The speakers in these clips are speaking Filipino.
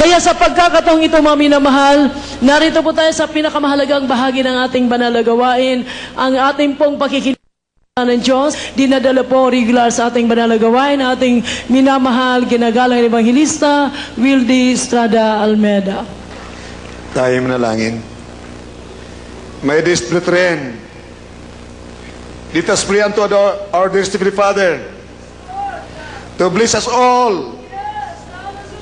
Kaya sa pagkakataong ito, mga minamahal, narito po tayo sa pinakamahalagang bahagi ng ating banal na gawain, ang ating pong pakikilala ng Diyos. Dinadala po regular sa ating banal na gawain, ating minamahal, ginagalang Evangelista, Wildy Estrada Almeda. Tayo manalangin. My dear brethren, let us pray unto our dear Heavenly Father to bless us all,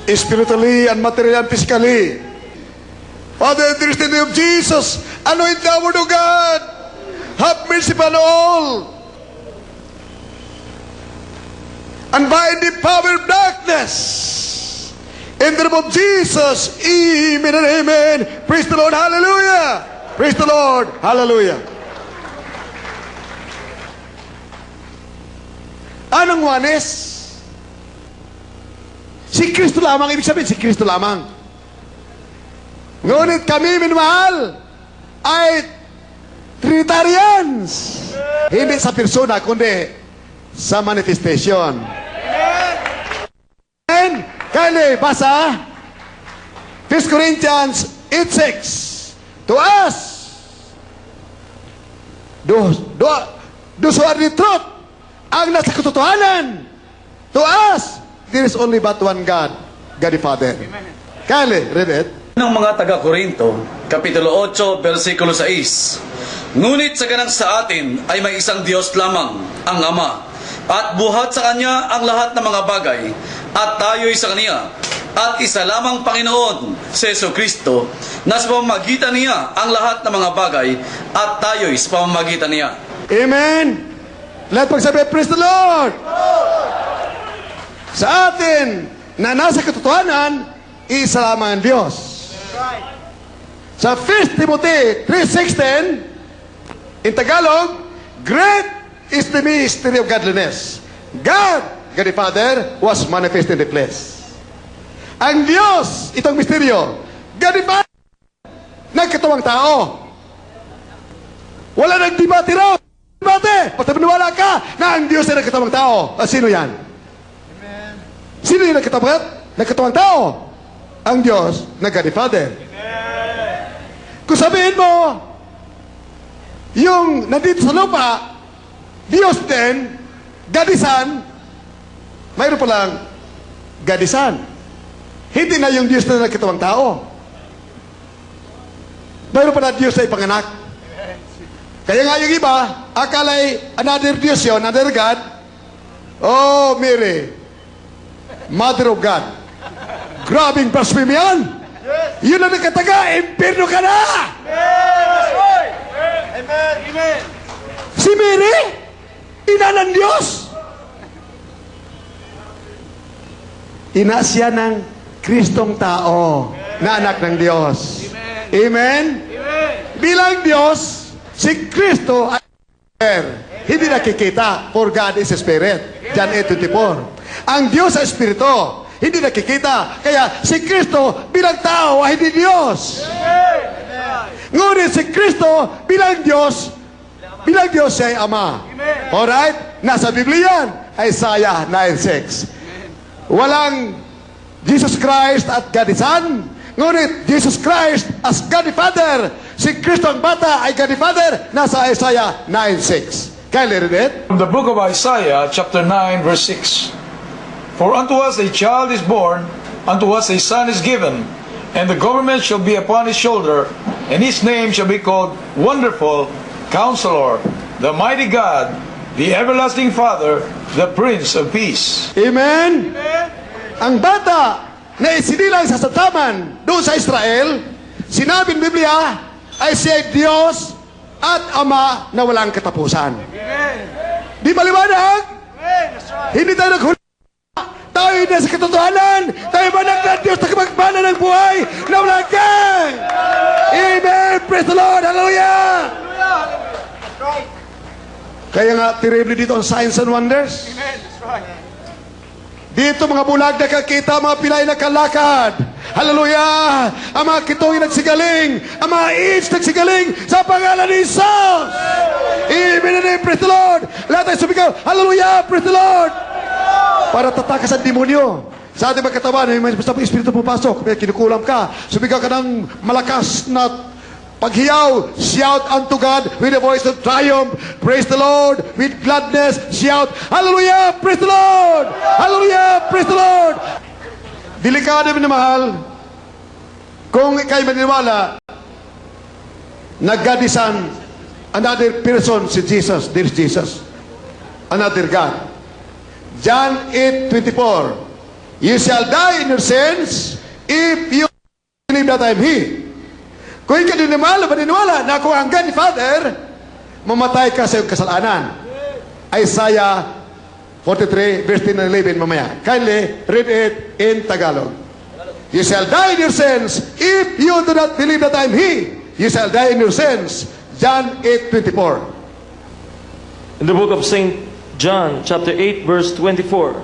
spiritually and materially and physically. Father, in the name of Jesus, anoint the word of God. Have mercy upon all. And bind the power of darkness. In the name of Jesus, amen and amen. Praise the Lord, hallelujah. Praise the Lord, hallelujah. Anong Juanes? Si Kristo lamang, ibig sabihin, si Kristo lamang. Ngunit kami, minamahal, ay Trinitarians. Hindi sa persona, kundi sa manifestation. Amen. Kaya basa 1 Corinthians 8:6. To us, those who are the truth, ang nasa katotohanan, to us, there is only but one God, God the Father. Kaya, read it. Ng mga taga-Korinto, Kapitulo 8, versikulo 6. Ngunit sa ganang sa atin ay may isang Diyos lamang, ang Ama, at buhat sa Kanya ang lahat ng mga bagay, at tayo'y sa Kanya, at isa lamang Panginoon, si Jesucristo, na sa pamamagitan niya ang lahat ng mga bagay, at tayo'y sa pamamagitan niya. Amen! Lahat pagsabi, praise the Lord! Sa atin, na nasa katotohanan, isa lamang ang Diyos. Sa 1 Timothy 3:16, in Tagalog, great is the mystery of godliness. God the Father, was manifest in the flesh. Ang Diyos, itong misteryo, God the Father, nagkatawang tao. Wala nang debate raw. Debate! Pati maniwala ka na ang Diyos ay nagkatawang tao. Sino yan? Amen. Sino yung nagkatawang tao? Ang Diyos na God the Father. Amen. Kung sabihin mo, yung nandito sa lupa, Diyos din, God the Son, mayroon palang God the Son. Hindi na yung Diyos na nagkatawang tao. Mayroon pala Diyos na ipanganak. Kaya nga yung iba, akalay another Diyos yun, another God. Oh, Mary, Mother of God. Grabing blasphemy yan. Yun ang nagkataga, impirno ka na! Amen! Amen! Si Mary, ina ng Diyos. Ina siya ng Kristong tao na anak ng Diyos. Amen? Bilang Diyos, si Kristo ay hindi nakikita, for God is a spirit. John 8:24. Ang Diyos ay espiritu, hindi nakikita. Kaya si Kristo bilang tao ay hindi Diyos. Ngunit si Kristo bilang Diyos siya ay Ama. Alright? Nasa Biblia yan. Isaiah 9:6. Walang Jesus Christ at God the Son, ngunit Jesus Christ as God the Father. Si Kristo ang bata ay God the Father. Nasa Isaiah 9:6. Can you read it? From the book of Isaiah, chapter 9, verse 6. For unto us a child is born, unto us a son is given, and the government shall be upon his shoulder, and his name shall be called Wonderful, Counselor, the Mighty God, the Everlasting Father, the Prince of Peace. Amen? Ang bata na isinilang sa sataman doon sa Israel, sinabi ng Biblia, ay siya Diyos at Ama na walang katapusan. Di maliwanag? Hindi tayo naghuli. Tayo na sa katotohanan. Tayo manak na Diyos na kapagpana ng buhay na walang hanggan. Amen. Praise the Lord. Hallelujah. Kaya nga, terrible dito ang signs and wonders. Amen. That's right. Dito mga bulag na kakita, mga pilay na kalakad. Hallelujah! Ang mga kituwi nagsigaling, ang mga AIDS nagsigaling sa pangalan ni Jesus. Amen and praise the Lord. Lahat tayo sumigaw, hallelujah, praise the Lord. Para tatakas ang demonyo. Sa ating mga katawan, may basta espiritu pupasok, may kinukulam ka, sumigaw ka ng malakas na paghiyaw, shout unto God with a voice of triumph. Praise the Lord with gladness. Shout, Hallelujah! Praise the Lord! Hallelujah! Praise the Lord! Delikado minamahal, kung ikay maniniwala na God is another person, si Jesus, there's Jesus, another God. John 8:24, you shall die in your sins if you believe that I am He. Kung ikaw maniniwala na ako ang God ni Father, mamatay ka sa iyong kasalanan. Isaiah 43, verse 10 and 11 mamaya. Kindly read it in Tagalog. You shall die in your sins if you do not believe that I am He. You shall die in your sins. John 8:24. In the book of St. John, chapter 8, verse 24.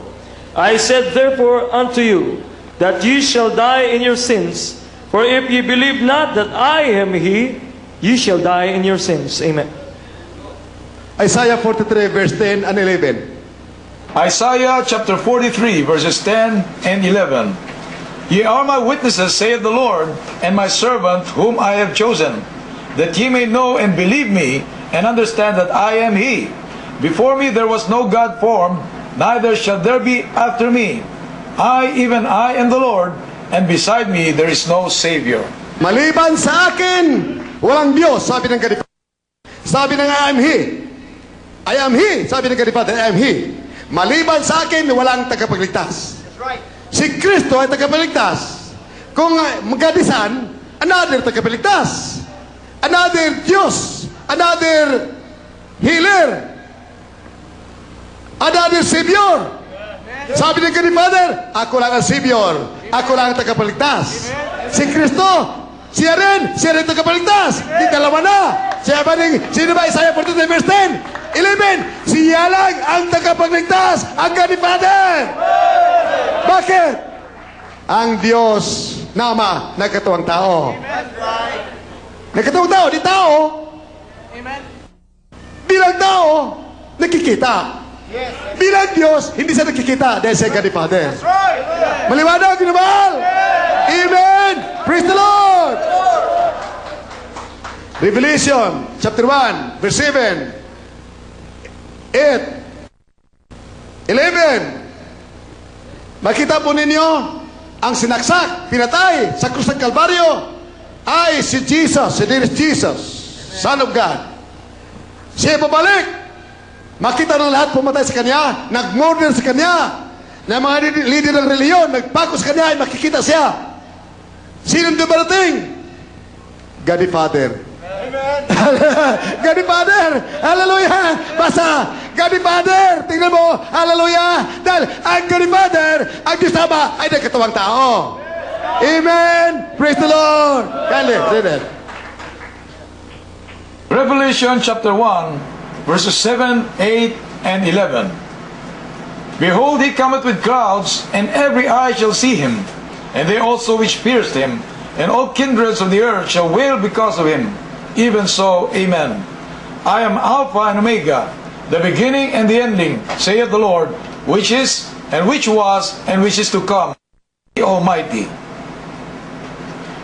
I said therefore unto you, that ye shall die in your sins, for if ye believe not that I am He, ye shall die in your sins. Amen. Isaiah 43, verse 10 and 11. Isaiah chapter 43, verses 10 and 11. Ye are my witnesses, saith the Lord, and my servant whom I have chosen, that ye may know and believe me, and understand that I am He. Before me there was no God formed, neither shall there be after me. I, even I, am the Lord, and beside me there is no Savior. Maliban sa akin, walang Diyos, sabi ng God. Sabi ng I am He. I am He, sabi ng God, I am He. Maliban sa akin, walang tagapagligtas. That's right. Si Kristo ay tagapagligtas. Kung magadisan, another tagapagligtas. Another Diyos. Another healer. Another Savior. Sabi ng God, Father, ako lang ang Savior. Ako lang ang tagapagligtas. Si Kristo, siya rin tagapagligtas. Di dalawa na. Sino ba Isaiah 43 verse 10? 11, siya lang ang tagapagligtas, ang God Father. Bakit? Ang Diyos na Ama nagkatuwang tao. Nagkatuwang tao, di tao. Bilang tao, nakikita. Bilang Diyos, hindi siya nakikita dahil siya God Father. Maliwanag, ginabal. Amen. Praise the Lord. Revelation chapter 1 verse 7, 8, 11. Makita po ninyo ang sinaksak, pinatay sa krus ng Kalbaryo ay si Jesus, si dear Jesus, Son of God. Siya babalik. Makita ng lahat pumatay sa Kanya, nag-murder sa Kanya, na mga leader ng reliyon, nagpako sa Kanya, ay makikita siya. Sinong dumarating? God the Father. Amen. God the Father. Hallelujah. Basta, God the Father. Tingnan mo, hallelujah. Dahil ang God the Father, ang Diyos Ama ay nagkatawang tao. Amen. Praise the Lord. Kindly, read it. Revelation chapter 1, verses 7, 8, and 11. Behold, he cometh with clouds, and every eye shall see him, and they also which pierced him, and all kindreds of the earth shall wail because of him. Even so, amen. I am Alpha and Omega, the beginning and the ending, saith the Lord, which is, and which was, and which is to come, the Almighty.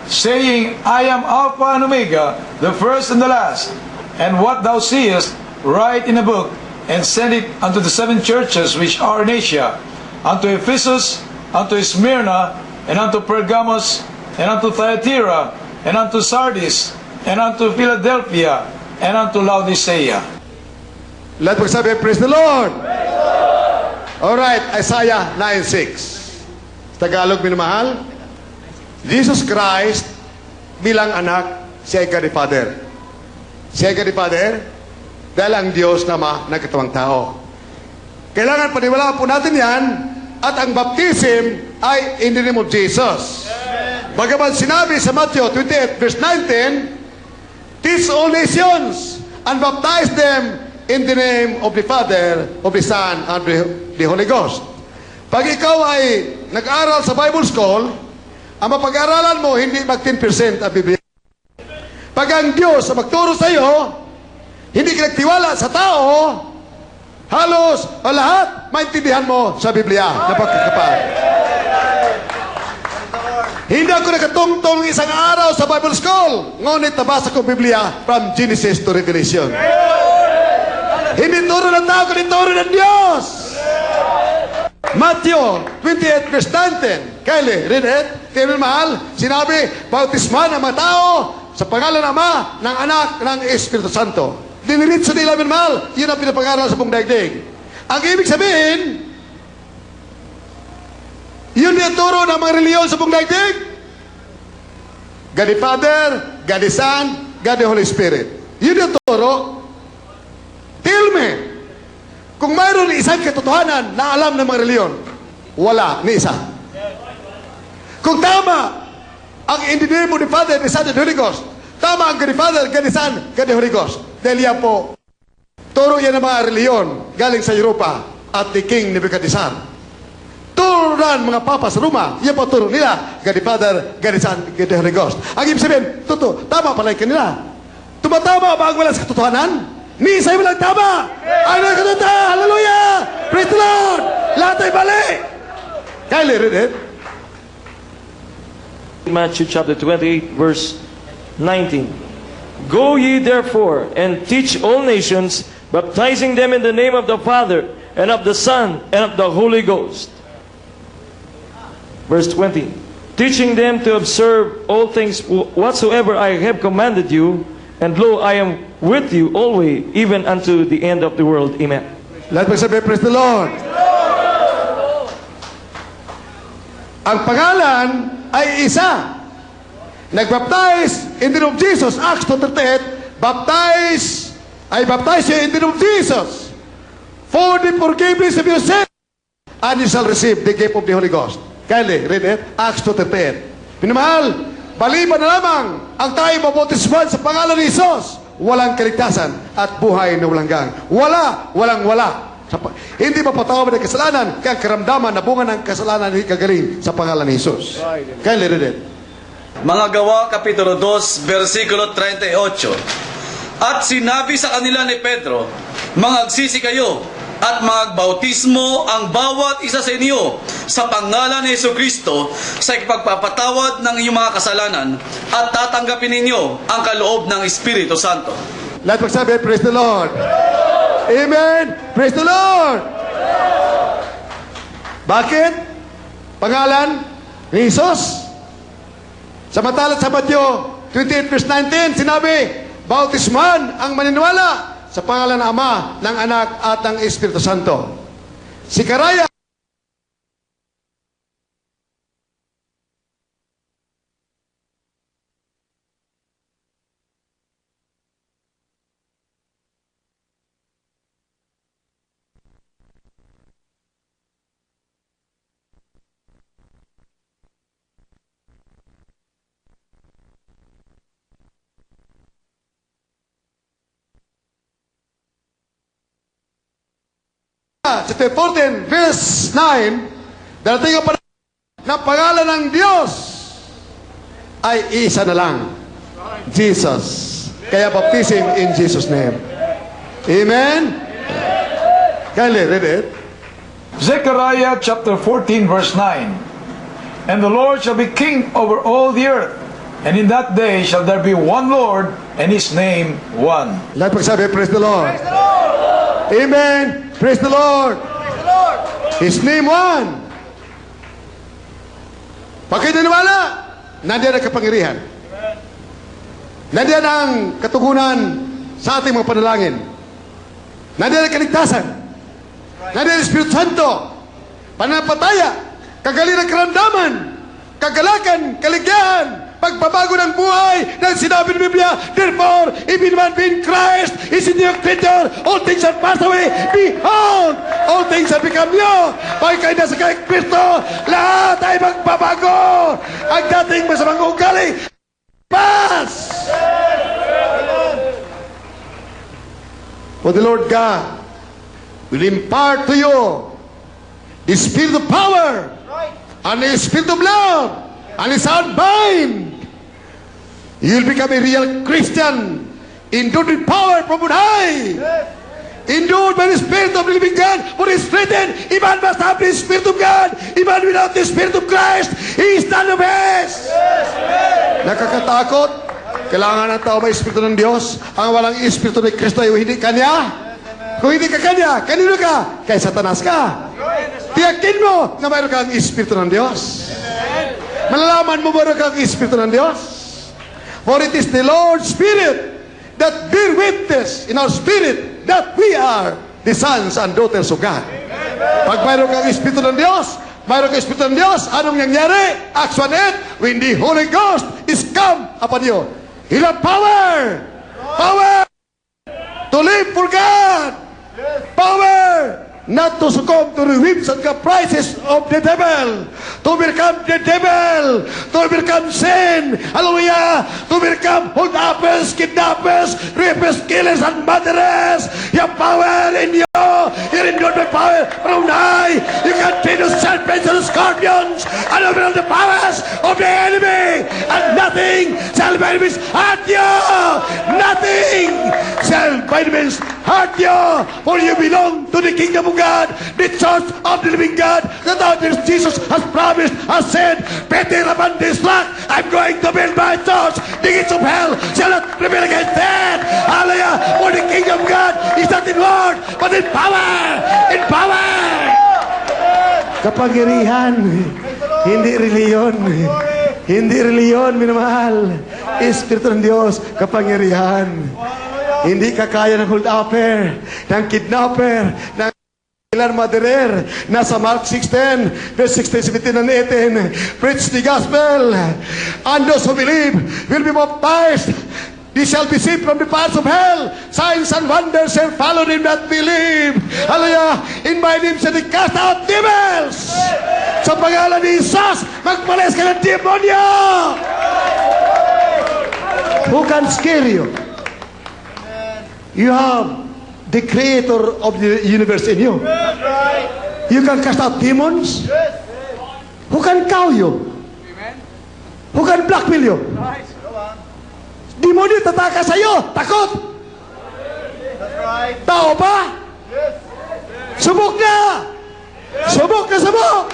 Saying, I am Alpha and Omega, the first and the last. And what thou seest, write in a book, and send it unto the 7 churches which are in Asia, unto Ephesus, unto Smyrna, and unto Pergamos, and unto Thyatira, and unto Sardis, and unto Philadelphia, and unto Laodicea. Let us say, praise the Lord. Praise the Lord. Alright, Isaiah 9:6. Tagalog, minamahal. Jesus Christ bilang anak, siya ay God the Father. Siya ay God the Father dahil ang Diyos na nagkatawang tao. Kailangan paniwalaan po natin yan, at ang baptism ay in the name of Jesus. Bagaman sinabi sa Matthew 28 verse 19, teach all nations and baptize them in the name of the Father, of the Son, and the Holy Ghost. Pag ikaw ay nag-aral sa Bible School, ang mapag-aralan mo, hindi mag 10% ang Biblia. Pag ang Diyos ang magturo sa iyo, hindi ka nagtiwala sa tao, halos o lahat, maintindihan mo sa Biblia. Napagkakapal. Hindi ako nakatungtong isang araw sa Bible School. Ngunit nabasa ko Biblia from Genesis to Revelation. Hindi turo ng tao, kundi turo ng Diyos. Matthew 28 verse 19. Kylie, read it. Tingnan mahal, sinabi, bautisman ang mga tao sa pangalan ng Ama, ng Anak, ng Espiritu Santo. Diniritso nila mahal, yun ang pinapangaral sa buong daigdig. Ang ibig sabihin, yun yung turo ng mga reliyon sa buong daigdig. God the Father, God the Son, God the Holy Spirit. Yun yung turo. Tell me, kung mayroon isang katotohanan na alam ng mga reliyon, wala, ni isa. Kung tama ang in the name of the Father, the Son, and the Holy Ghost, tama ang God the Father, God the Son, God the Holy Ghost. Dahil yan po, turo yan ng mga reliyon galing sa Europa at ni King Nebuchadnezzar. Turo na mga papa sa Roma, yan po turo nila, God the Father, God the Son, God the Holy Ghost. Ang ibig sabihin, tama pala yung kanila. Tumatama ba ang wala sa katotohanan? Ni isa yung walang tama. Ang nakatota, hallelujah! Praise the Lord! Lahat ay mali! Kylie, read it. Matthew chapter 28, verse 19. Go ye therefore and teach all nations, baptizing them in the name of the Father, and of the Son, and of the Holy Ghost. Verse 20. Teaching them to observe all things whatsoever I have commanded you, and lo, I am with you always, even unto the end of the world. Amen. Lahat magsabi, praise the Lord. Ang pangalan ay isa. Nagbaptize in the name of Jesus. Acts 2:38, baptize you in the name of Jesus for the forgiveness of your sins, and you shall receive the gift of the Holy Ghost. Kylie, read it. Acts 2:38. Pinamahal, baliban na lamang ang tayo mabautisman sa pangalan ni Jesus, walang kaligtasan at buhay na walang gang. Walang wala. Hindi mapatawad ng kasalanan, kaya karamdaman na bunga ng kasalanan hindi kagaling sa pangalan ni Jesus. Kylie, read it. Mga Gawa, Kapitulo 2, versikulo 38. At sinabi sa kanila ni Pedro, mangagsisi kayo at magbautismo ang bawat isa sa inyo sa pangalan ni Jesucristo sa ipagpapatawad ng iyong mga kasalanan at tatanggapin ninyo ang kaloob ng Espiritu Santo. Lahat magsabi, praise the Lord. Amen. Praise the Lord. Bakit? Pangalan ni Jesus. Samantalang sa Matthew 28 verse 19, sinabi, bautisman ang maniniwala sa pangalan ng Ama, ng Anak, at ng Espiritu Santo. Si Karaya, sa 14 verse 9, darating ang panahon na pangalan ng Diyos ay isa na lang, Jesus. Kaya baptism in Jesus' name. Amen? Kylie, read it. Zechariah chapter 14 verse 9. And the Lord shall be king over all the earth, and in that day shall there be one Lord, and his name one. Lahat magsabi, praise the Lord. Praise the Lord. Amen. Praise the Lord. Praise the Lord. His name one. Bakit naniwala? Nandiyan ang kapangyarihan. Nandiyan ang katugunan sa ating mga panalangin. Nandiyan ang kaligtasan. Nandiyan ang Espiritu Santo. Panapataya, kagaling ng karamdaman, kagalakan, kaligyahan, pagbabago ng buhay ng sinabi ng Biblia. Therefore, if anyone be in Christ, is a new creature. All things are passed away. Behold, all things are become new. Pagka nasa kay Kristo, lahat ay magbabago. Ang dating masamang ugali, pass. For the Lord God will impart to you the spirit of power and the spirit of love and a sound mind. You'll become a real Christian, endued with power from on high. endued by the Spirit of the living God, for it is written, a man must have the Spirit of God, a man without the Spirit of Christ, he is none of his. Nakakatakot. Kailangan ng tao may Espiritu ng Diyos. Ang walang Espiritu ni Kristo ay hindi kanya. Kung hindi ka kanya, kanino ka? Kay Satanas ka. Tiyakin mo na mayroon kang Espiritu ng Diyos. Malalaman mo mayroon kang Espiritu ng Diyos. For it is the Lord's Spirit that bear witness in our spirit that we are the sons and daughters of God. Pag mayroon kang Espiritu ng Diyos, mayroon kang Espiritu ng Diyos, anong nangyari? Acts 1:8, when the Holy Ghost is come upon you, He'll have power! Power! To live for God! Power! Not to succumb to the whims and caprices of the devil. To become the devil. To become sin. Hallelujah. To become hold-uppers, kidnappers, rapers, killers, and murderers. You have power in you. You're endued by power from high. You can treat the serpents and scorpions and over all the powers of the enemy. And nothing shall by enemies hurt you. Nothing shall by enemies hurt you. For you belong to the kingdom of God, the church of the living God, that our dear Jesus has promised, has said, Peter upon this rock, I'm going to build my church. The gates of hell shall not prevail against that. Hallelujah. For the kingdom of God is not in word, but in power. In power. Kapangyarihan, hindi reliyon. Hindi reliyon, minamahal. Espiritu ng Diyos, kapangyarihan. Hindi ka kaya ng hold-upper, ng kidnapper, ng murderer. Nasa Mark 16, verse 16, 17, and 18. Preach the gospel, and those who believe will be baptized. They shall be saved from the paths of hell. Signs and wonders shall follow them that believe. Hallelujah. In my name shall they cast out devils. Sa pangalan ni Jesus, magpalis ka ng demonyo. Who can scare you? You have the creator of the universe in you. You can cast out demons. Who can cow you? Who can blackmail you? Demonyo tataka sa'yo. Takot. Tao ba? Subok na. Subok na subok.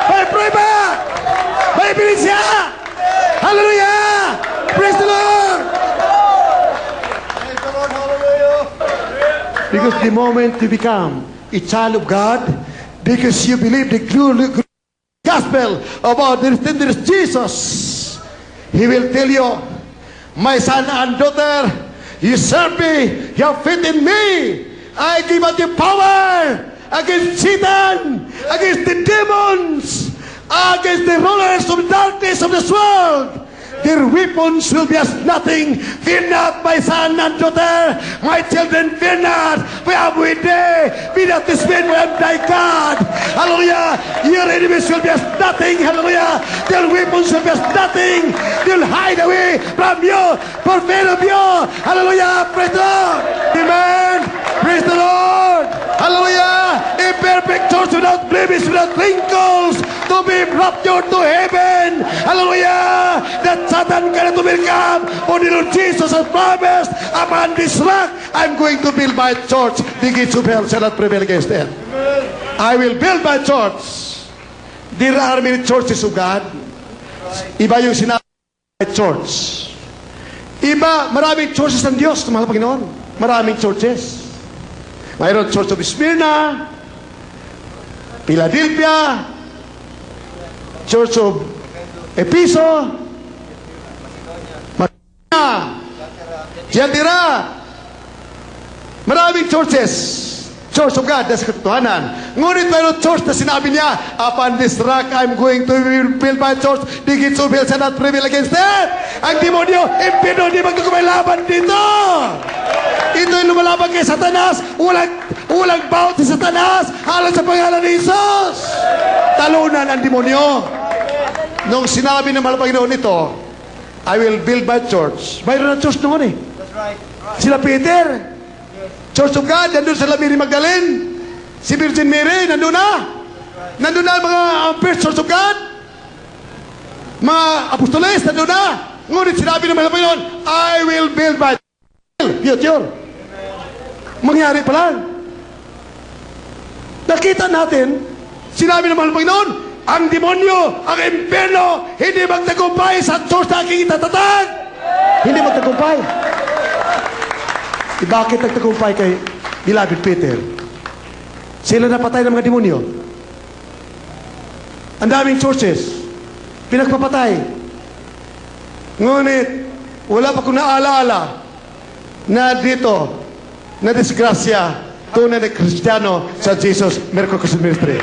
May prueba. May bilisya. Hallelujah. Praise the Lord. Because the moment you become a child of God, because you believe the gospel about the tender Jesus, He will tell you, my son and daughter, you serve me, you have faith in me. I give out you power against Satan, against the demons, against the rulers of darkness of this world. Their weapons will be as nothing. Fear not, my son and daughter. My children, fear not. For I am with thee. Be not dismayed, for I am thy God. Hallelujah. Your enemies will be as nothing. Hallelujah. Their weapons will be as nothing. They will hide away from you for fear of you. Hallelujah. Praise the Lord. Amen. Praise the Lord. Hallelujah. A perfect church without blemish, without wrinkles, to be raptured to heaven. Hallelujah. That Satan cannot overcome. For the Lord Jesus has promised, upon this rock I'm going to build my church. The gates of hell shall not prevail against it. I will build my church. There are many churches of God. Iba yung sinabi church. Iba, maraming churches ng Diyos, mahal Panginoon. Maraming churches. Mayroon Church of Smyrna, Philadelphia, Church of Ephesus, Tiatira. Maraming churches. Church of God, that's katotohanan. Ngunit mayroon church na sinabi niya, upon this rock, I'm going to build my church. The gates of hell shall not prevail against it. Ang demonyo, impino, di magkakumalaban dito. Ito'y lumalaban kay Satanas. Walang bawat si Satanas. Halos sa pangalan ni Jesus. Talunan ang demonyo. Nung sinabi ng mahal Panginoon nito, I will build my church. Mayroon na church noon eh. That's right. Sila Peter, Church of God, nandun sa Mary Magdalene. Si Virgin Mary, nandun na. Nandun na mga First Church of God. Mga apostoles, nandun na. Ngunit sinabi ng mga Panginoon, I will build my future. mangyari pa lang. Nakita natin, sinabi naman ng Panginoon, ang demonyo, ang impyerno, hindi magtagumpay sa Diyos na aking itatatag. Hindi magtagumpay. Bakit nagtagumpay kay Beloved Peter? Sila napatay ng mga demonyo. Ang daming churches, pinagpapatay. Ngunit, wala pa kong naalaala na dito, na disgrasya, tunay na Kristiyano sa Jesus Miracle Crusade Ministry.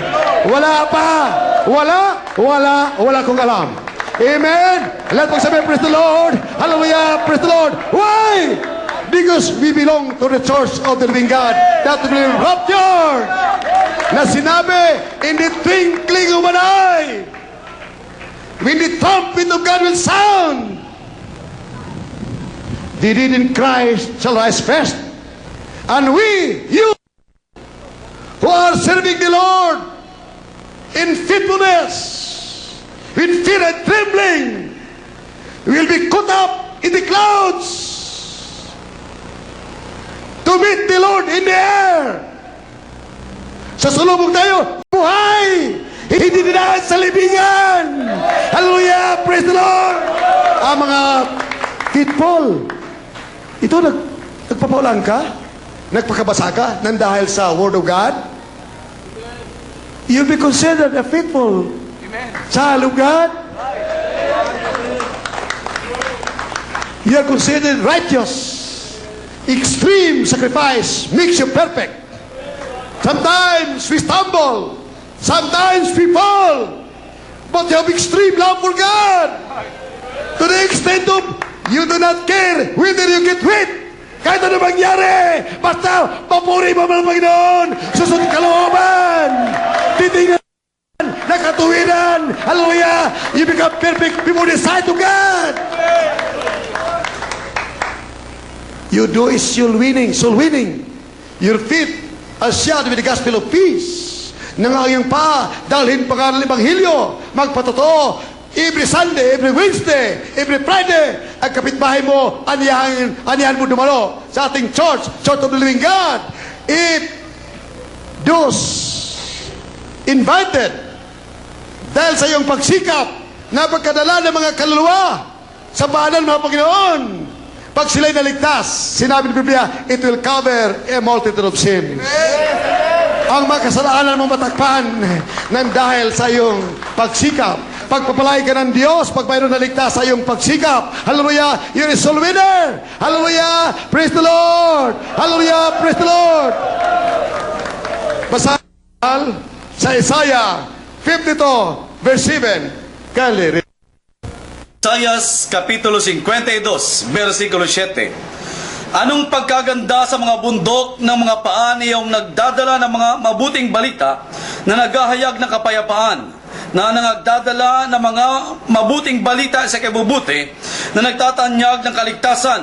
Wala pa! Wala kong alam. Amen! Let us say, praise the Lord! Hallelujah! Praise the Lord! Why? Because we belong to the church of the living God that will be raptured. Na sinabi, in the twinkling of an eye, when the trumpet of God will sound, the dead in Christ shall rise first. And we, you, who are serving the Lord in faithfulness, with fear and trembling, will be caught up in the clouds to meet the Lord in the air. Sa sulubog tayo, buhay! Hindi dinaan sa libingan! Hallelujah! Praise the Lord! Ang mga faithful, ito nagpapaulan ka? Nagpakabasa ka nang dahil sa Word of God? You'll be considered a faithful child of God. You are considered righteous. Extreme sacrifice makes you perfect. Sometimes we stumble. Sometimes we fall. But you have extreme love for God. To the extent of you do not care whether you get wet. Kahit ano mangyari, basta papuri mo ng Panginoon, susunod kalooban, titingnan, nakatuwiran, hallelujah, you become perfect before the sight of God. You do is soul winning. Your feet are shod with the gospel of peace. Nangangayang pa, dalhin pa ng Ebanghelyo, magpatotoo, every Sunday, every Wednesday, every Friday, ang kapitbahay mo, anihan mo dumalo sa ating church of the living God. If those invited, dahil sa iyong pagsikap, na pagkadala ng mga kaluluwa sa bahanan ng mga Panginoon, pag sila'y naligtas, sinabi ng Biblia, it will cover a multitude of sins. Ang mga kasalanan mo matakpan ng dahil sa iyong pagsikap. Pagpapalay ka ng Diyos pag mayroon naligtas sa iyong pagsikap. Hallelujah! You're a soul winner! Hallelujah! Praise the Lord! Hallelujah! Praise the Lord! Basahin sa Isaiah 52 verse 7. Kali. Isaias Kapitulo 52, versikulo 7. Anong pagkaganda sa mga bundok ng mga paan iyong nagdadala ng mga mabuting balita na naghahayag ng kapayapaan, na nagdadala ng mga mabuting balita sa kabubuti, na nagtatanyag ng kaligtasan,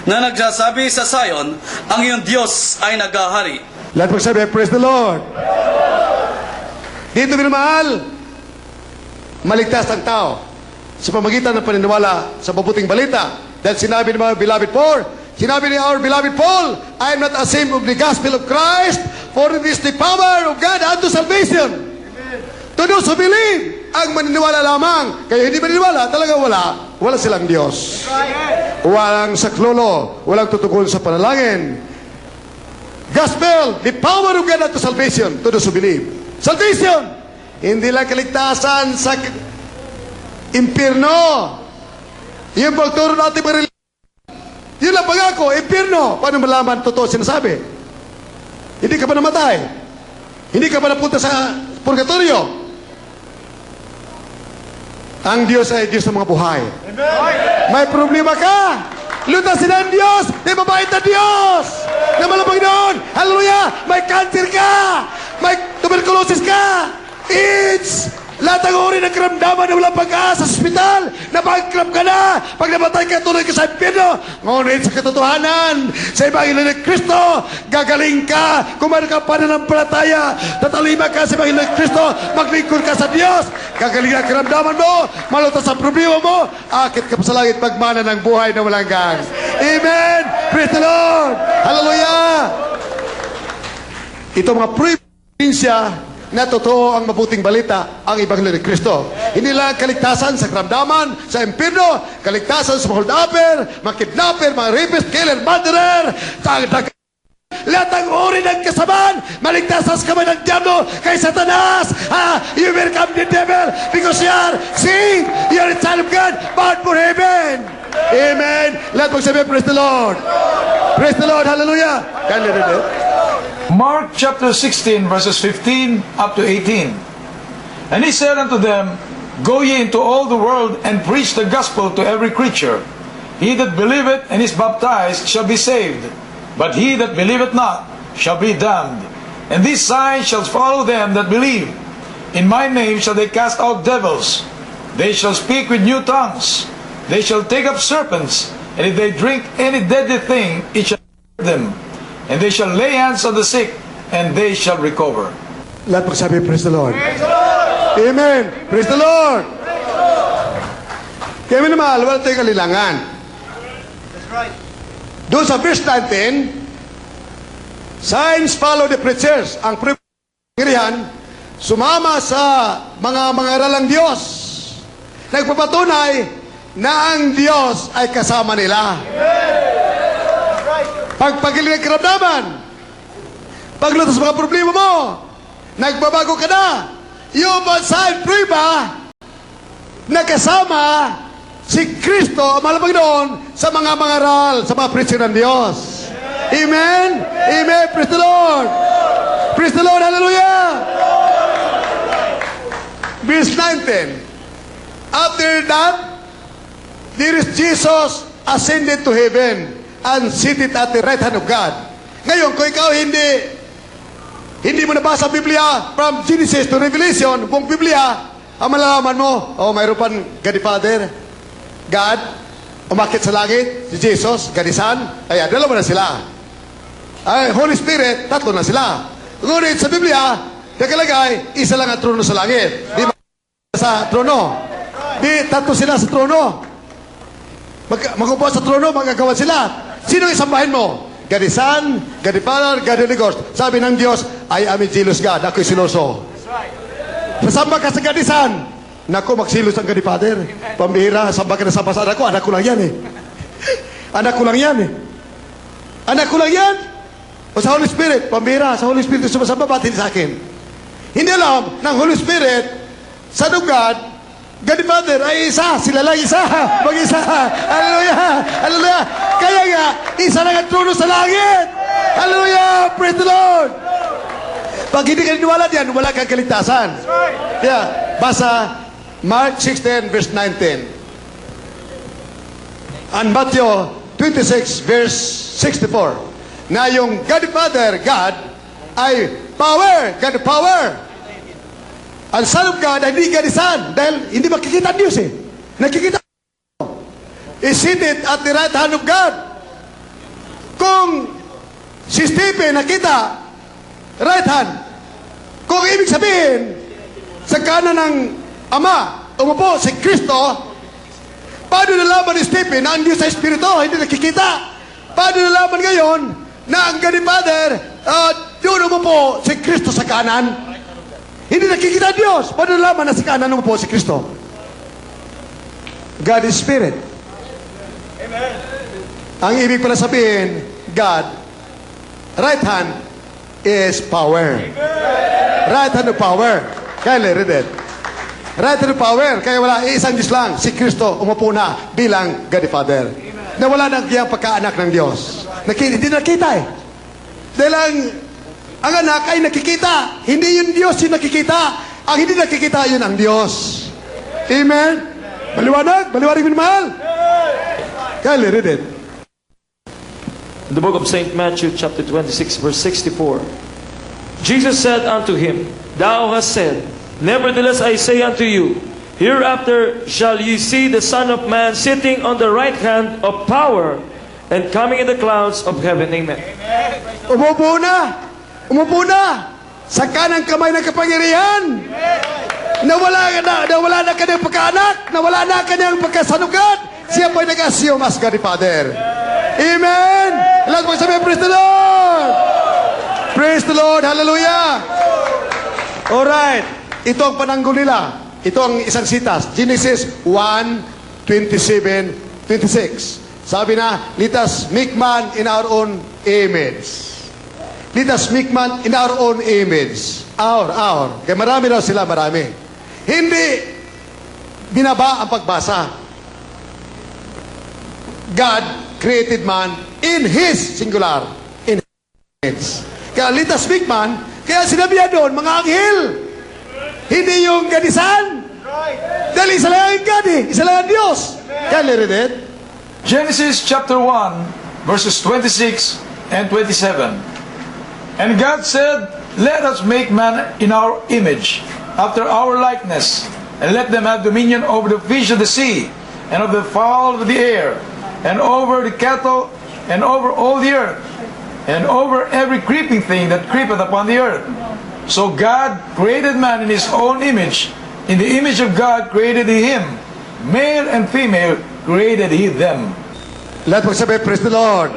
na nagsasabi sa Zion, ang iyong Diyos ay naghahari. Lahat magsabi, praise the Lord! Dito minamahal, maligtas ang tao sa pamagitan ng paniniwala sa mabuting balita. Dahil sinabi ni mga beloved Paul, sinabi ni our beloved Paul, I am not ashamed of the gospel of Christ, for it is the power of God unto salvation. To those who believe, ang maniniwala lamang. Kaya hindi maniniwala, talaga wala silang Diyos. Walang saklolo, walang tutukol sa panalangin. Gospel, the power of God unto salvation, to those who believe. Salvation, hindi lang kaligtasan sa impyerno. Yung pagturo natin mga religion, yun lang pangako, impyerno. Paano malaman totoo sinasabi? Hindi ka pa namatay. Hindi ka pa napunta sa purgatorio. Ang Diyos ay Diyos ng mga buhay. May problema ka, lutasin ang Diyos, may mabait na Diyos, na malamang noon, hallelujah, may cancer ka, may tuberculosis ka, AIDS, lahat ang uri ng karamdaman na walang pag-asa sa ospital, napag-crap ka na, pag namatay ka, tuloy ka sa impyerno. Ngunit sa katotohanan, sa Ebanghelyo ng Kristo, gagaling ka, kung mayroon ka pananampalataya, tatalima ka sa Ebanghelyo ng Kristo, maglingkod ka sa Diyos, gagaling ang karamdaman mo, malutas sa problema mo, akit ka pa sa langit, pagmana ng buhay na walang hanggan. Amen! Praise the Lord! Hallelujah! ito mga probinsya na totoo ang mabuting balita, ang Ebanghelyo ni Kristo. Hindi lang kaligtasan sa karamdaman, sa impierno, kaligtasan sa mga hold-upper, mga kidnapper, mga rapist, killer, murderer, lahat ng uri ng kasamaan, maligtas sa kamay ng diablo kay Satanas. You will come the devil because you are saved. You are a child of God, born for heaven. Amen. Lahat magsabi, praise the Lord. Praise the Lord. Hallelujah. Kindly read it. Mark chapter 16, verses 15 up to 18. And he said unto them, Go ye into all the world, and preach the gospel to every creature. He that believeth and is baptized shall be saved, but he that believeth not shall be damned. And these signs shall follow them that believe. In my name shall they cast out devils. They shall speak with new tongues. They shall take up serpents. And if they drink any deadly thing, it shall hurt them. And they shall lay hands on the sick, and they shall recover. Lahat magsabi, praise the Lord. Amen. Praise the Lord. Kaya minamahal, wala tayong kalilangan. Doon sa verse 19, signs follow the preachers. Ang pangirihan, sumama sa mga mangaralang Diyos. Nagpapatunay na ang Diyos ay kasama nila. Pagpagiling ng karamdaman, paglutas sa mga problema mo, nagbabago ka na. Yung sign, prueba, na kasama si Kristo, malamang doon, sa mga mangaral, sa mga preacher ng Diyos. Amen? Amen. Praise the Lord. Praise the Lord. Hallelujah. Verse 19. After that, there is Jesus ascended to heaven and seated at the right hand of God. Ngayon, kung ikaw hindi mo nabasa Biblia from Genesis to Revelation, buong Biblia, ang malalaman mo, mayroon pang God the Father, God, umakit sa langit, si Jesus, God the Son, ayan, dalawa na sila. Ay, Holy Spirit, tatlo na sila. Ngunit sa Biblia, nakalagay, isa lang ang trono sa langit. Di sa trono. Di, tatlo sila sa trono. Magupo sa trono, magagawa sila. Sino isambahin mo? God the Son, God the Father, God the Holy Ghost. Sabi ng Diyos, I am a jealous God. Ako'y siloso. Masamba ka sa God the Son. Naku, magsilos ang God the Father. Pambihira, samba ka na samba sa anak ko. Anak ko lang yan eh. Anak ko lang yan eh. Anak ko lang yan. O sa Holy Spirit, pambihira, sa Holy Spirit sumasamba, ba't hindi sa akin? Hindi alam ng Holy Spirit, Son of God, God the Father ay isa, sila lang isa, mag-isa. Hallelujah! Hallelujah! Kaya nga, isa lang ang trono sa langit. Hallelujah! Praise the Lord! Pag hindi ka niniwala diyan, wala kang kaligtasan. Yeah. Basa Mark 16 verse 19. And Matthew 26 verse 64. Na yung God the Father, God, ay power, God the power. Ang Son of God ay hindi God the Son. Dahil hindi makikita ang Diyos eh. Nakikita is seated at the right hand of God. Kung si Stephen nakita right hand, kung ibig sabihin sa kanan ng Ama, umupo si Kristo, paano nalaman ni Stephen na ang Diyos ay Espiritu, hindi nakikita? Paano nalaman ngayon na ang God the Father, doon umupo si Kristo sa kanan? Hindi nakikita Diyos. Paano nalaman na sa kanan umupo si Kristo? God is Spirit. Amen. Ang ibig pala sabihin, God, right hand is power. Right hand of power. Kaya read it. Right hand of power. Kaya wala isang Diyos lang. Si Kristo umupo na bilang God the Father. Na wala nang kiyang pagkaanak ng Diyos. Hindi nakita eh. Dahil ang anak ay nakikita. Hindi yung Diyos yung nakikita. Ang hindi nakikita, yun ang Diyos. Amen? Maliwanag? Maliwanag minamahal? Kaya read it. In the book of St. Matthew, chapter 26, verse 64. Jesus said unto him, Thou hast said, Nevertheless I say unto you, Hereafter shall ye see the Son of Man sitting on the right hand of power, and coming in the clouds of heaven. Amen. Umupo na! Umupo na sa kanang kamay ng kapangyarihan. Nawala na kanyang pagkaanak, nawala na kanyang pagkasanugad. Siya po'y nag-assume as God the Father. Amen! Lahat mo sabihin, praise the Lord! Praise the Lord. Hallelujah. Alright. Ito ang pananggol nila. Ito ang isang sitas. Genesis 1:27-26. Sabi na, let us make man in our own image. Let us make man in our own image. Our. Kaya marami daw sila, marami. Hindi binaba ang pagbasa. God created man in His singular. In His. Kaya let us make man, kaya sinabi niya doon, mga anghel. Hindi yung kadisan. Dahil isa lang ang God eh. Isa lang ang Diyos. Kaya read it. Genesis chapter 1, verses 26 and 27. And God said, let us make man in our image, after our likeness, and let them have dominion over the fish of the sea, and of the fowl of the air, and over the cattle, and over all the earth, and over every creeping thing that creepeth upon the earth. So God created man in His own image. In the image of God created He him. Male and female created He them. Lahat magsabi, praise the Lord.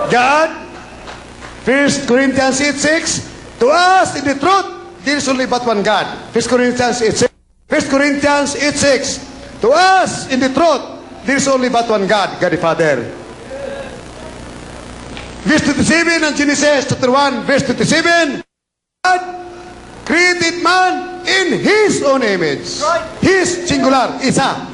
God, 1 Corinthians 8:6, to us in the truth, there is only but one God. 1 Corinthians 8:6. 1 Corinthians 8:6, to us in the truth, there is only but one God, God the Father. Verse 27 ng Genesis chapter 1, verse 27, God created man in His own image. His singular, isa.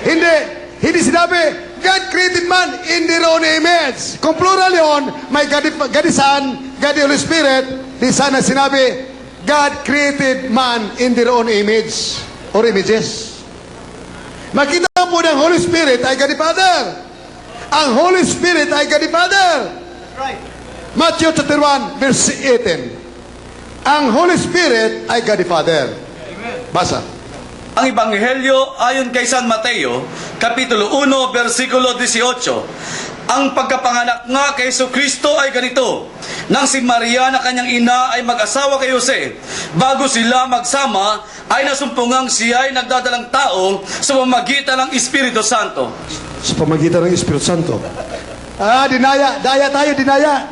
Hindi sinabi, God created man in their own image. Kung plural yun, may God the Son, God the Holy Spirit. Di sana sinabi, God created man in their own image or images. Makita po ng Holy Spirit ay God the Father. Ang Holy Spirit ay God the Father. Matthew chapter 1, verse 18. Ang Holy Spirit ay God the Father. Basa. Ang Ebanghelyo ayon kay San Mateo, Kapitulo 1, versikulo 18. Ang pagkapanganak nga kay Jesucristo ay ganito. Nang si Maria na kanyang ina ay mag-asawa kay Jose, bago sila magsama, ay nasumpungang siya ay nagdadalang tao sa pamamagitan ng Espiritu Santo. Sa pamagitan ng Espiritu Santo. Dinaya. Daya tayo, dinaya.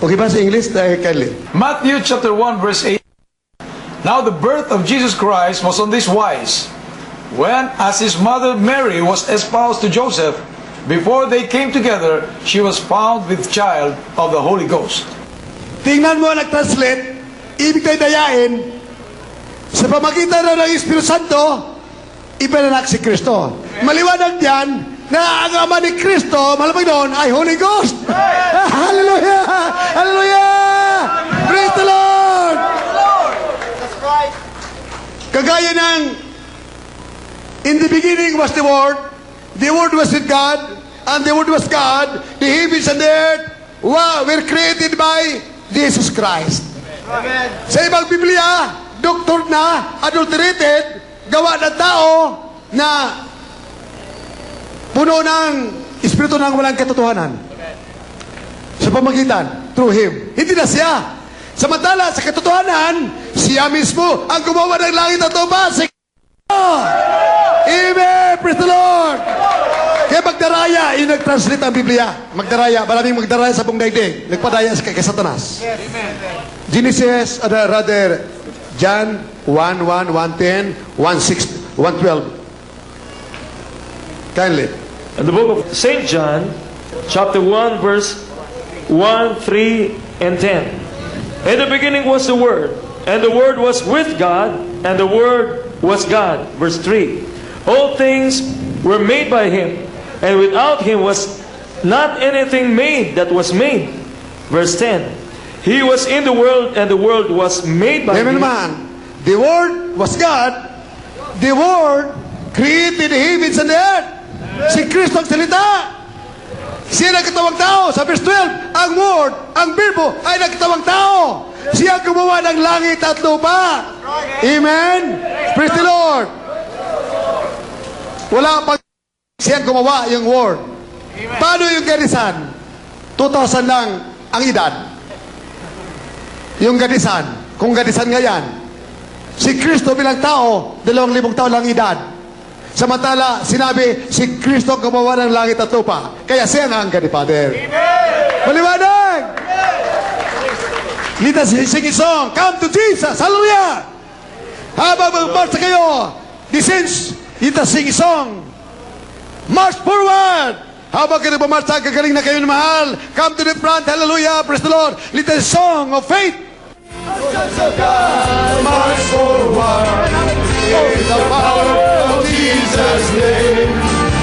Okay ba sa English? Kylie. Matthew chapter 1, verse 8. Now the birth of Jesus Christ was on this wise. When, as His mother Mary was espoused to Joseph, before they came together, she was found with child of the Holy Ghost. Tingnan mo ang nag-translate, ibig tayo dayain, sa pamagitan ng Espiritu Santo, ipinanak si Kristo. Maliwanag diyan na ang ama ni Kristo, malamang doon, ay Holy Ghost. Hallelujah! Hallelujah! Praise the Lord! Kagaya ng in the beginning was the Word was with God, and the Word was God, the heavens and the earth were created by Jesus Christ. Amen. Sa ibang Biblia, doktor na, adulterated, gawa ng tao na puno ng Espiritu ng walang katotohanan. Sa pamagitan, through Him. Hindi na siya. Samantala, sa katotohanan, siya mismo ang gumawa ng langit at lupa. Amen! Praise the Lord! Kaya magdaraya, yung nag-translate ang Biblia. Magdaraya, maraming magdaraya sa buong daigdig. Nagpadaya kay Satanas. Genesis, John 1:1, 1:10, 1:6, 1:12. Kindly. In the book of St. John, chapter 1, verse 1, 3, and 10. In the beginning was the Word, and the Word was with God, and the Word was God. Verse 3. All things were made by Him, and without Him was not anything made that was made. Verse 10. He was in the world, and the world was made by Him. Amen. The Word was God. The Word created the heavens and the earth. Si Kristo ang salita. Siya nagkatawang tao. Sa verse 12, ang Word, ang Birbo ay nagkatawang tao. Siya gumawa ng langit at lupa. Amen? Praise the Lord. Wala pag siya gumawa yung Word. Paano yung gadisan? 2,000 lang ang edad. Yung gadisan. Kung gadisan nga yan. Si Kristo bilang tao, 2,000 taon lang edad. Samantala, sinabi, si Kristo ang gumawa ng langit at lupa. Kaya siya ang angka ni Father. Maliwanag! Let us sing a song. Come to Jesus. Hallelujah! Habang mag-march kayo, descends, let us sing a song. March forward! Habang kayo nagmamarcha, gagaling na kayo na mahal. Come to the front. Hallelujah! Praise the Lord. Let us song of faith. Sons of God, march forward. In the power of Jesus' name.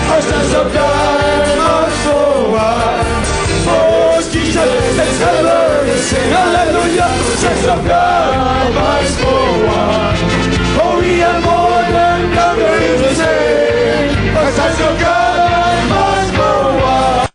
Our sons of God, march forward. Oh, Jesus, let's celebrate and sing hallelujah. Sons of God, march forward. For we are more than conquerors to say. Our sons of God, march forward.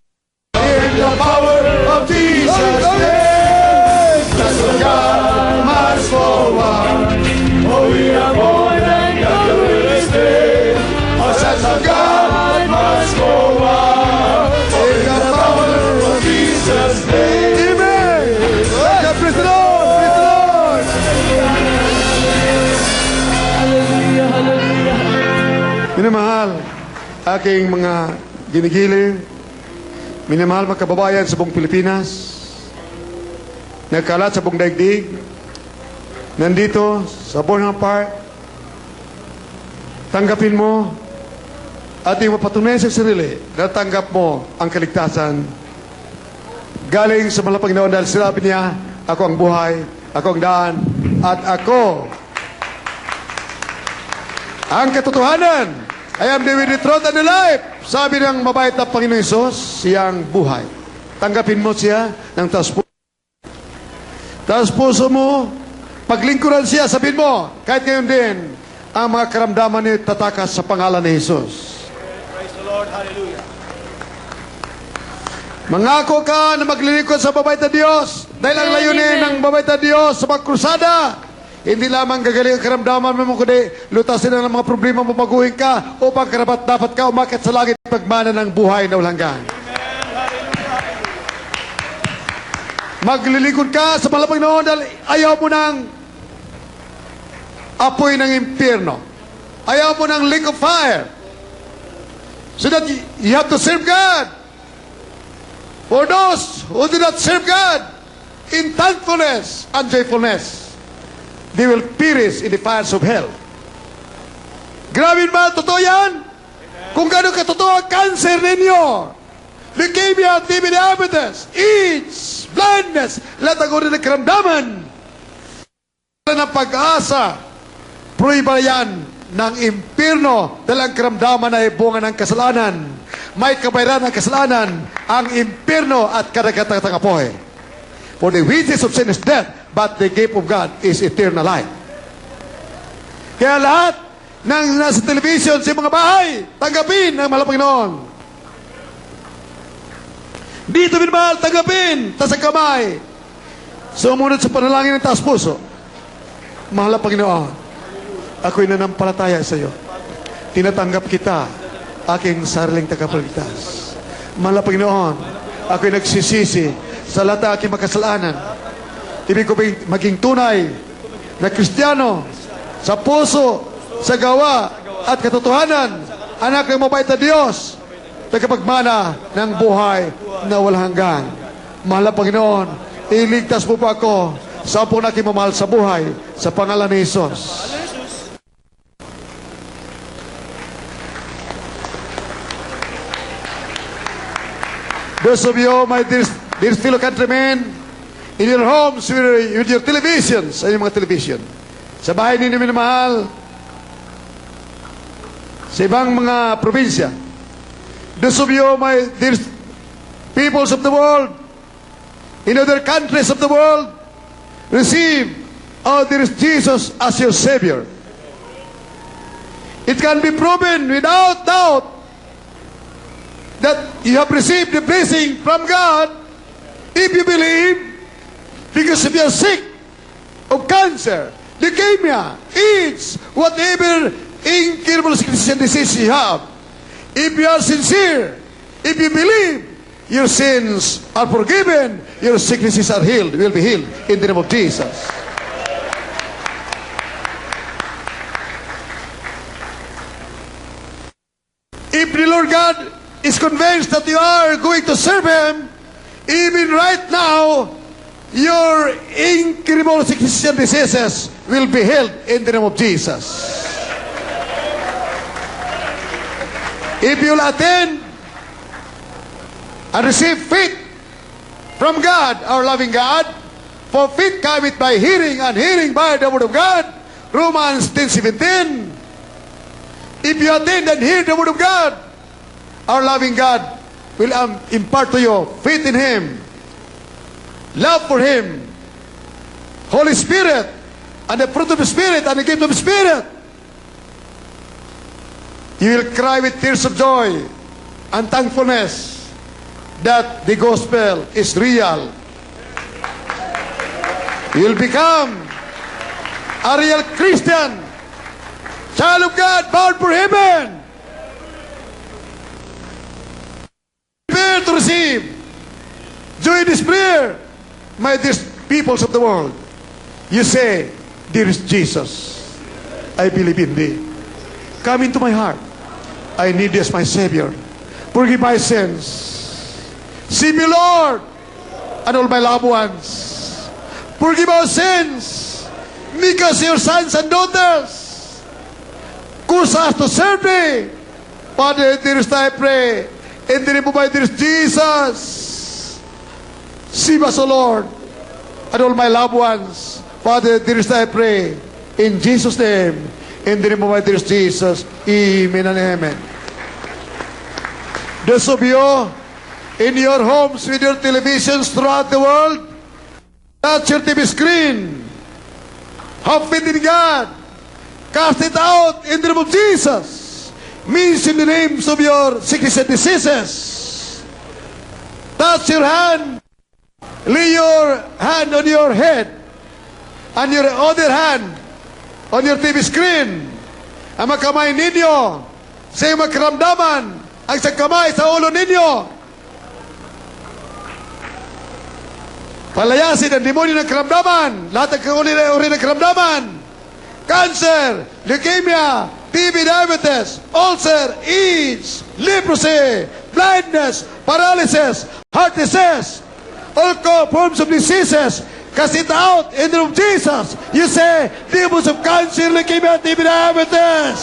In the power of Jesus' name. Sons of God, march forward. For we are more than conquerors to say. Our sons of God, march forward. In the power of Jesus' name. Amen. Praise the Lord. Praise the Lord. Hallelujah, hallelujah. Minamahal, aking mga ginigiling, minamahal mga kababayan sa buong Pilipinas, nagkalat sa buong daigdig, nandito sa Bonham Park, tanggapin mo at iyong mapatunayan sa sarili na tanggap mo ang kaligtasan. Galing sa Malapanginoon dahil sinabi niya, ako ang buhay, ako ang daan, at ako ang katotohanan. I am the way, the truth, and the life. Sabi ng mabait na Panginoon Hesus, siyang buhay. Tanggapin mo siya ng taos puso. Taos puso mo, paglingkuran siya, sabihin mo, kahit ngayon din, ang mga karamdaman niyo tatakas sa pangalan ni Jesus. Praise the Lord. Hallelujah. Mangako ka na maglilingkod sa mabait na Diyos dahil ang layunin ng mabait na Diyos sa mga krusada, hindi lamang gagaling ang karamdaman mo, kundi lutasin ang mga problema mo, baguhin ka upang dapat ka umakit sa langit pagmana ng buhay na walang hanggan. Maglilingkod ka sa malapang noon dahil ayaw mo ng apoy ng impyerno. Ayaw mo ng lake of fire. So that you have to serve God. For those who do not serve God in thankfulness and joyfulness, they will perish in the fires of hell. Grabe ba? Totoo yan? Kung gano'n katotoo ang cancer ninyo, leukemia, TB, diabetes, AIDS, blindness, lahat ang uri ng karamdaman. Ng pag-asa, pruiba yan ng impyerno dahil ang karamdaman ay bunga ng kasalanan. May kabayaran ng kasalanan ang impyerno at kadagatan apoy. For the wages of sin is death, but the gift of God is eternal life. Kaya lahat ng nasa television sa mga bahay, tanggapin ang mahal na Panginoon. Dito minamahal, tanggapin, tas ang kamay. Sumunod sa panalangin ng taas puso. Mahal na Panginoon, ako'y nanampalataya sa iyo. Tinatanggap kita, aking sariling tagapagligtas. Mahal na Panginoon, ako'y nagsisisi sa lahat ng aking makasalanan. Ibig ko maging tunay na Kristiyano sa puso, sa gawa at katotohanan. Anak ng mabait na Diyos, tagapagmana ng buhay na walang hanggan. Mahal na Panginoon, iligtas mo pa ako sa ampong aking mamahal sa buhay sa pangalan ni Jesus. Those of you, my dear fellow countrymen, in your homes, with your televisions, ay yung mga television, sa bahay ninyo minamahal, sa ibang mga probinsya, those of you, my dear peoples of the world, in other countries of the world, receive our dear Jesus as your Savior. It can be proven without doubt that you have received the blessing from God if you believe, because if you are sick of cancer, leukemia, AIDS, whatever incurable sickness and disease you have, if you are sincere, if you believe, your sins are forgiven, your sicknesses are healed, will be healed in the name of Jesus. If the Lord God is convinced that you are going to serve Him, even right now, your incurable sicknesses and diseases will be healed in the name of Jesus. If you'll attend and receive faith from God, our loving God, for faith cometh by hearing, and hearing by the word of God, Romans 10:17. If you attend and hear the word of God, our loving God will impart to you faith in Him, love for Him, Holy Spirit, and the fruit of the Spirit, and the gift of the Spirit. You will cry with tears of joy and thankfulness that the gospel is real. You will become a real Christian, child of God, bound for heaven. Prepare to receive. Join this prayer, my dear peoples of the world. You say, dearest Jesus, I believe in Thee. Come into my heart. I need Thee as my Savior. Forgive my sins. Save me, Lord, and all my loved ones. Forgive our sins. Make us your sons and daughters. Cause us to serve Thee. Father, dearest, I pray, in the name of my dearest Jesus, save us, O Lord, and all my loved ones. Father, dearest, I pray, in Jesus' name, in the name of my dearest Jesus, amen and amen. Those of you in your homes with your televisions throughout the world, touch your TV screen. Have faith in God. Cast it out in the name of Jesus. Mention the names of your sickness and diseases. Touch your hand. Lay your hand on your head and your other hand on your TV screen. Ang mga kamay ninyo sa iyong magkaramdaman, ang isang kamay sa ulo ninyo. Palayasin ang demonyo ng karamdaman, lahat ng uri ng karamdaman. Cancer, leukemia, TB, diabetes, ulcer, AIDS, leprosy, blindness, paralysis, heart disease, all forms of diseases. Cast it out in the name of Jesus. You say, demons of cancer, leukemia, TB, diabetes,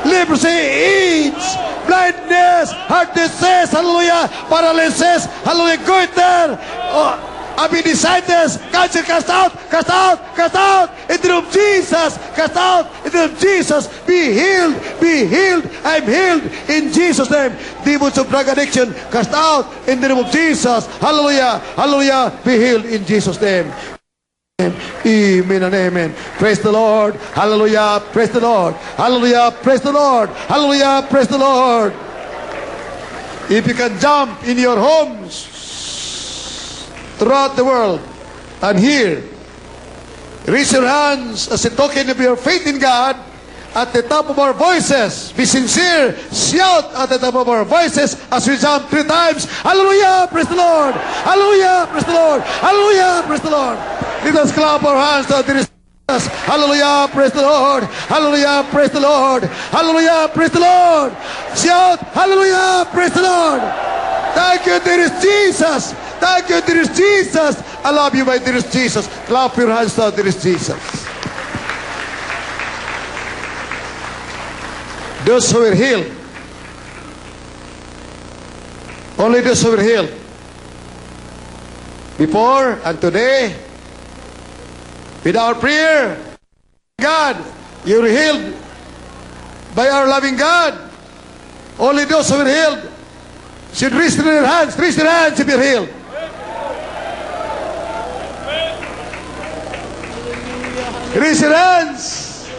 leprosy, AIDS, blindness, heart disease, hallelujah, paralysis, hallelujah, goiter, appendicitis, cancer, cast out, cast out, cast out, in the name of Jesus, cast out, in the name of Jesus, be healed, I'm healed, in Jesus' name. Demons of drug addiction, cast out, in the name of Jesus, hallelujah, hallelujah, be healed, in Jesus' name. Amen and amen. Praise the Lord, hallelujah, praise the Lord, hallelujah, praise the Lord, hallelujah, praise the Lord. If you can jump in your homes throughout the world and here, raise your hands as a token of your faith in God at the top of our voices. Be sincere, shout at the top of our voices as we jump 3 times. Hallelujah, praise the Lord, hallelujah, praise the Lord, hallelujah, praise the Lord. Let us clap our hands to the Jesus. Hallelujah, praise the Lord, hallelujah, praise the Lord, hallelujah, praise the Lord. Shout, hallelujah, praise the Lord. Thank you, dearest Jesus. Thank you, dearest Jesus. I love you, my dearest Jesus. Clap your hands to dearest Jesus. Those who were healed, only those who were healed before and today, with our prayer, God, you're healed by our loving God. Only those who were healed should raise their hands. Raise their hands if you're healed. Raise your hands.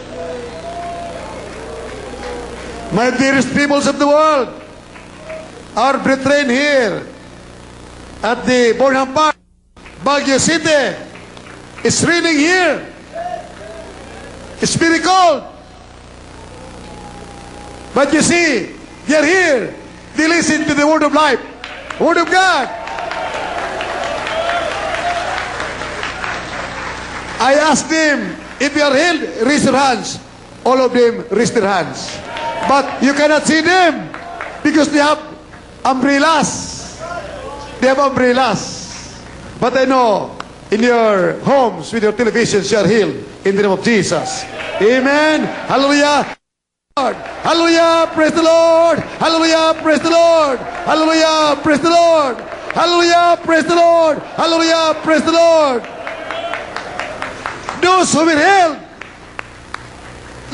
My dearest peoples of the world, our brethren here at the Bornham Park, Baguio City, it's raining here. It's very cold. But you see, they're here. They listen to the word of life, word of God. I asked them, if you are healed, raise your hands. All of them raise their hands. But you cannot see them. because they have umbrellas. They have umbrellas. But I know, in your homes, with your televisions, you are healed in the name of Jesus. Amen. Hallelujah. Lord. Hallelujah. Praise the Lord. Hallelujah. Praise the Lord. Hallelujah. Praise the Lord. Hallelujah. Praise the Lord. Hallelujah. Praise the Lord. Those who will healed,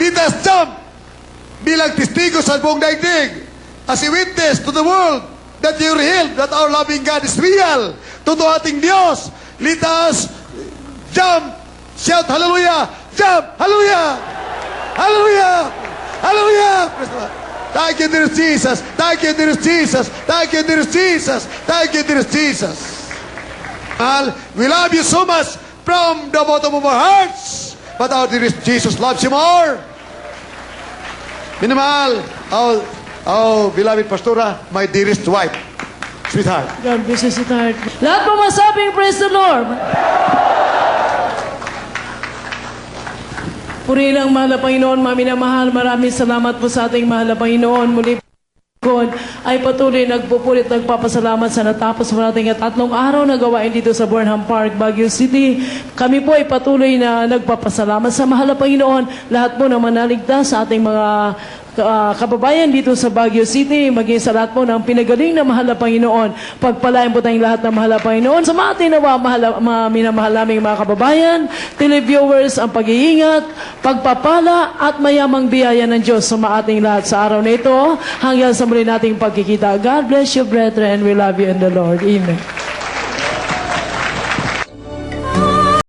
let us jump bilang testigo sa buong daigdig as a witness to the world that you're healed, that our loving God is real. Totoo ating Diyos. Let us jump. Shout hallelujah. Jump. Hallelujah. Hallelujah. Hallelujah. Praise the Lord. Thank you, dear Jesus. Thank you, dear Jesus. Thank you, dear Jesus. Thank you, dear Jesus. We love you so much from the bottom of our hearts. But our dearest Jesus loves you more. Minamahal, beloved Pastora, my dearest wife, sweetheart. God bless you, sweetheart. Lahat po masabing, praise the Lord. Purihin ang mahal na Panginoon, mami na mahal. Maraming salamat po sa ating mahal na Panginoon. Muli God ay patuloy nagpupulit, nagpapasalamat sa natapos mo natin at 3 araw na gawain dito sa Burnham Park, Baguio City. Kami po ay patuloy na nagpapasalamat sa mahal na Panginoon. Lahat po na manaligtas sa ating mga kababayan dito sa Baguio City, maging sa lahat po ng pinagaling na mahal na Panginoon. Pagpalain po tayong lahat ng mahal na Panginoon. Sa mga tinawa, minamahal naming mga kababayan, televiewers, ang pag-iingat, pagpapala at mayamang biyaya ng Diyos sa ating lahat sa araw na ito hanggang sa muli nating pagkikita. God bless you, brethren. We love you in the Lord. Amen.